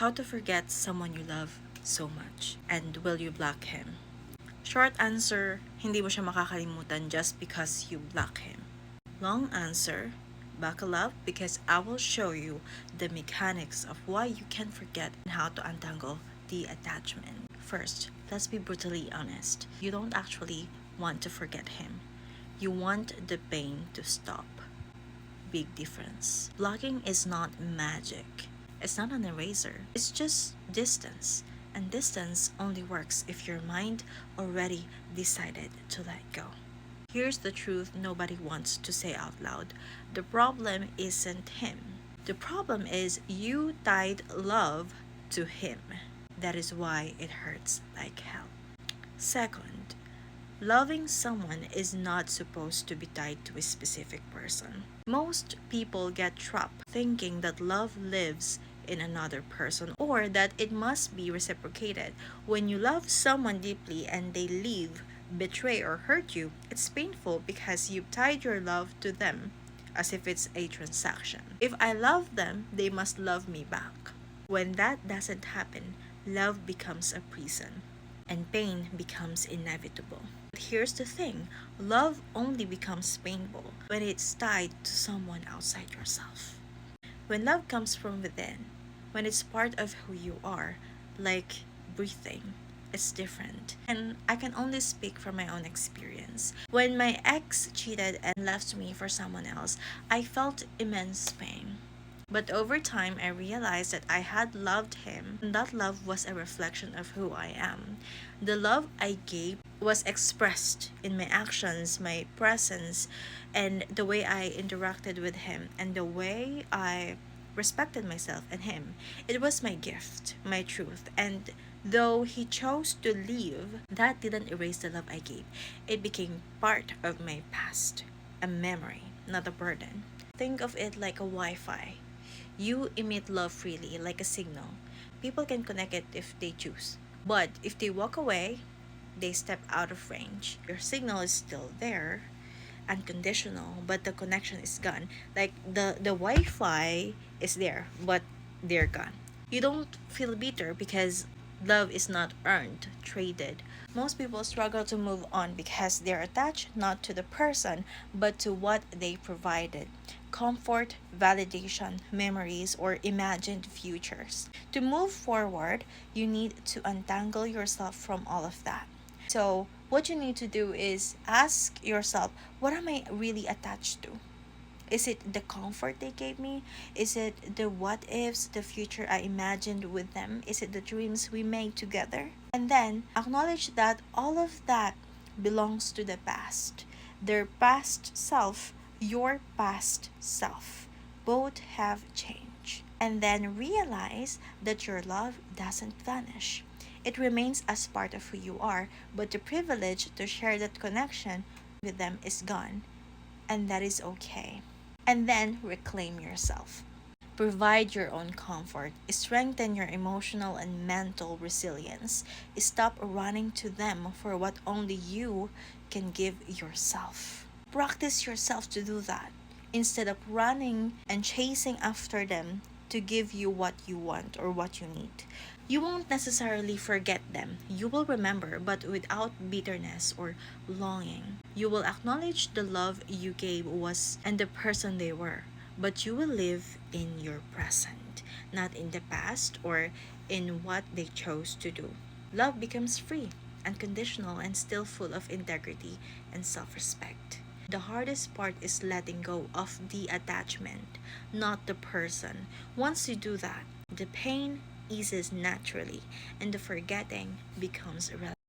How to forget someone you love so much, and will you block him? Short answer, hindi mo siya makakalimutan just because you block him. Long answer, buckle up because I will show you the mechanics of why you can forget and how to untangle the attachment. First, let's be brutally honest. You don't actually want to forget him. You want the pain to stop. Big difference. Blocking is not magic. It's not an eraser. It's just distance. And distance only works if your mind already decided to let go. Here's the truth nobody wants to say out loud. The problem isn't him. The problem is you tied love to him. That is why it hurts like hell. Second, loving someone is not supposed to be tied to a specific person. Most people get trapped thinking that love lives in another person or that it must be reciprocated. When you love someone deeply and they leave, betray, or hurt you, it's painful because you've tied your love to them as if it's a transaction. If I love them, they must love me back. When that doesn't happen, love becomes a prison and pain becomes inevitable. But here's the thing, love only becomes painful when it's tied to someone outside yourself. When love comes from within, when it's part of who you are, like breathing, it's different. And I can only speak from my own experience. When my ex cheated and left me for someone else, I felt immense pain. But over time, I realized that I had loved him, and that love was a reflection of who I am. The love I gave was expressed in my actions, my presence, and the way I interacted with him, and the way I respected myself and him. It was my gift, my truth, and though he chose to leave, that didn't erase the love I gave. It became part of my past, a memory, not a burden. Think of it like a Wi Fi. You emit love freely, like a signal. People can connect it if they choose. But if they walk away, they step out of range. Your signal is still there, unconditional, but the connection is gone. Like the Wi-Fi is there, but they're gone. You don't feel bitter because love is not earned, traded. Most people struggle to move on because they're attached not to the person, but to what they provided: comfort, validation, memories, or imagined futures. To move forward, you need to untangle yourself from all of that. So, what you need to do is ask yourself, what am I really attached to? Is it the comfort they gave me? Is it the what ifs, the future I imagined with them? Is it the dreams we made together? And then acknowledge that all of that belongs to the past. Their past self, your past self. Both have changed. And then realize that your love doesn't vanish. It remains as part of who you are, but the privilege to share that connection with them is gone. And that is okay. And then reclaim yourself. Provide your own comfort. Strengthen your emotional and mental resilience. Stop running to them for what only you can give yourself. Practice yourself to do that instead of running and chasing after them to give you what you want or what you need. You won't necessarily forget them. You will remember, but without bitterness or longing. You will acknowledge the love you gave was and the person they were, but you will live in your present, not in the past or in what they chose to do. Love becomes free, unconditional, and still full of integrity and self respect. The hardest part is letting go of the attachment, not the person. Once you do that, the pain eases naturally and the forgetting becomes irrelevant.